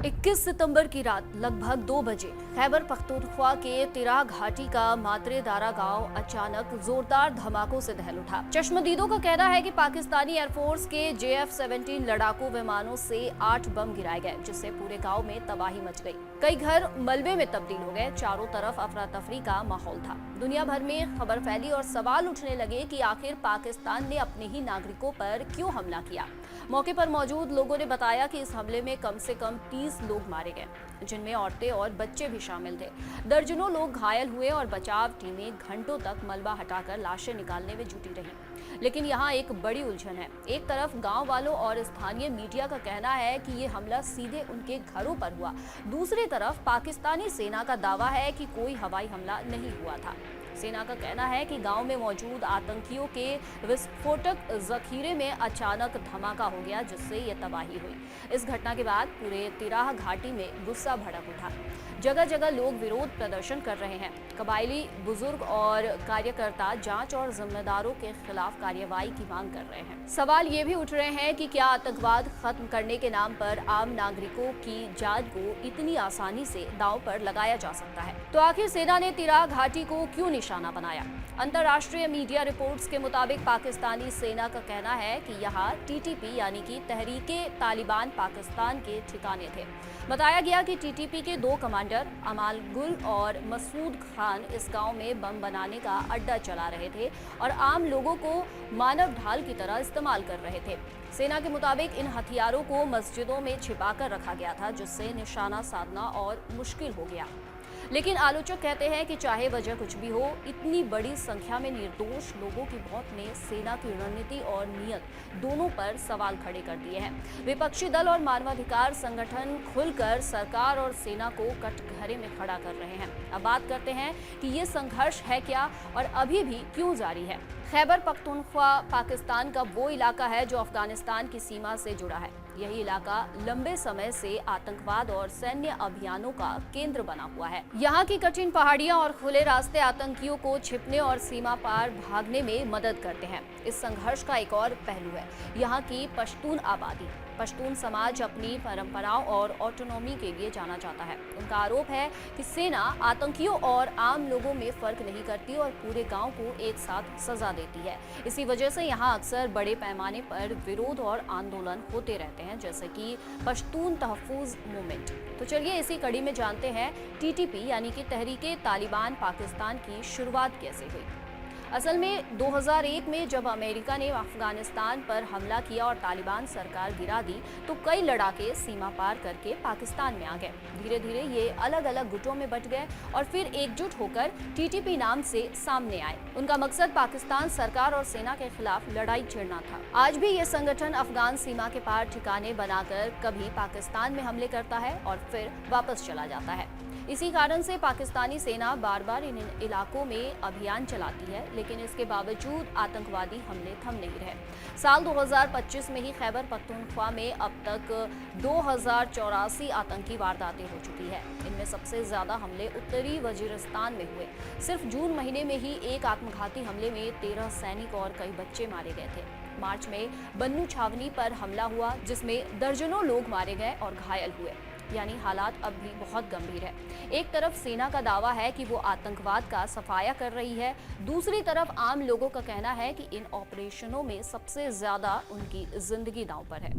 21 सितंबर की रात लगभग 2 बजे खैबर पख्तूनख्वा के तिराह घाटी का मात्रे दारा गांव अचानक जोरदार धमाकों से दहल उठा। चश्मदीदों का कहना है कि पाकिस्तानी एयरफोर्स के JF-17 लड़ाकू विमानों से 8 बम गिराए गए, जिससे पूरे गांव में तबाही मच गई। कई घर मलबे में तब्दील हो गए। चारों तरफ अफरा तफरी का माहौल था। दुनिया भर में खबर फैली और सवाल उठने लगे कि आखिर पाकिस्तान ने अपने ही नागरिकों पर क्यों हमला किया। मौके पर मौजूद लोगों ने बताया कि इस हमले में कम से कम 30 लोग मारे गए, जिनमें औरतें और बच्चे भी शामिल थे। दर्जनों लोग घायल हुए और बचाव टीमें घंटों तक मलबा हटाकर लाशें निकालने में जुटी रहीं। लेकिन यहाँ एक बड़ी उलझन है। एक तरफ गांव वालों और स्थानीय मीडिया का कहना है कि ये हमला सीधे उनके घरों पर हुआ। दूसरी तरफ पाकिस्तानी सेना का दावा है कि कोई हवाई हमला नहीं हुआ था। सेना का कहना है कि गांव में मौजूद आतंकियों के विस्फोटक जखीरे में अचानक धमाका हो गया, जिससे ये तबाही हुई। इस घटना के बाद पूरे तिराह घाटी में गुस्सा भड़क उठा। जगह जगह लोग विरोध प्रदर्शन कर रहे हैं। कबायली बुजुर्ग और कार्यकर्ता जांच और जिम्मेदारों के खिलाफ कार्रवाई की मांग कर रहे हैं। सवाल ये भी उठ रहे हैं कि क्या आतंकवाद खत्म करने के नाम पर आम नागरिकों की जान को इतनी आसानी से दांव पर लगाया जा सकता है? तो आखिर सेना ने तिराह घाटी को क्यों निशाना बनाया? अंतर्राष्ट्रीय मीडिया रिपोर्ट्स के मुताबिक पाकिस्तानी सेना का कहना है कि यहाँ TTP यानी कि तहरीके तालिबान पाकिस्तान के ठिकाने थे। बताया गया कि TTP के 2 कमांडर अमाल गुल और मसूद खान इस गांव में बम बनाने का अड्डा चला रहे थे और आम लोगों को मानव ढाल की तरह इस्तेमाल कर रहे थे। सेना के मुताबिक इन हथियारों को मस्जिदों में छिपाकर रखा गया था, जिससे निशाना साधना और मुश्किल हो गया। लेकिन आलोचक कहते हैं कि चाहे वजह कुछ भी हो, इतनी बड़ी संख्या में निर्दोष लोगों की मौत ने सेना की रणनीति और नीयत दोनों पर सवाल खड़े कर दिए हैं। विपक्षी दल और मानवाधिकार संगठन खुलकर सरकार और सेना को कटघरे में खड़ा कर रहे हैं। अब बात करते हैं कि ये संघर्ष है क्या और अभी भी क्यों जारी है। खैबर पख्तूनख्वा पाकिस्तान का वो इलाका है जो अफगानिस्तान की सीमा से जुड़ा है। यही इलाका लंबे समय से आतंकवाद और सैन्य अभियानों का केंद्र बना हुआ है। यहाँ की कठिन पहाड़ियाँ और खुले रास्ते आतंकियों को छिपने और सीमा पार भागने में मदद करते हैं। इस संघर्ष का एक और पहलू है यहाँ की पश्तून आबादी। पश्तून समाज अपनी परंपराओं और ऑटोनॉमी के लिए जाना जाता है। उनका आरोप है कि सेना आतंकियों और आम लोगों में फर्क नहीं करती और पूरे गांव को एक साथ सजा देती है। इसी वजह से यहाँ अक्सर बड़े पैमाने पर विरोध और आंदोलन होते रहते हैं, जैसे कि पश्तून तहफ़्फ़ुज़ मूवमेंट। तो चलिए इसी कड़ी में जानते हैं TTP यानी कि तहरीके तालिबान पाकिस्तान की शुरुआत कैसे हुई। असल में 2001 में जब अमेरिका ने अफगानिस्तान पर हमला किया और तालिबान सरकार गिरा दी, तो कई लड़ाके सीमा पार करके पाकिस्तान में आ गए। धीरे धीरे ये अलग अलग गुटों में बंट गए और फिर एकजुट होकर TTP नाम से सामने आए। उनका मकसद पाकिस्तान सरकार और सेना के खिलाफ लड़ाई छेड़ना था। आज भी ये संगठन अफगान सीमा के पार ठिकाने बनाकर कभी पाकिस्तान में हमले करता है और फिर वापस चला जाता है। इसी कारण से पाकिस्तानी सेना बार बार इन इलाकों में अभियान चलाती है, लेकिन इसके बावजूद आतंकवादी हमले थम नहीं रहे। साल 2025 में ही खैबर पख्तूनख्वा में अब तक 2084 आतंकी वारदातें हो चुकी है। इनमें सबसे ज्यादा हमले उत्तरी वजीरिस्तान में हुए। सिर्फ जून महीने में ही एक आत्मघाती हमले में 13 सैनिक और कई बच्चे मारे गए थे। मार्च में बन्नू छावनी पर हमला हुआ, जिसमें दर्जनों लोग मारे गए और घायल हुए। यानी हालात अब भी बहुत गंभीर है। एक तरफ सेना का दावा है कि वो आतंकवाद का सफाया कर रही है, दूसरी तरफ आम लोगों का कहना है कि इन ऑपरेशनों में सबसे ज्यादा उनकी जिंदगी दांव पर है।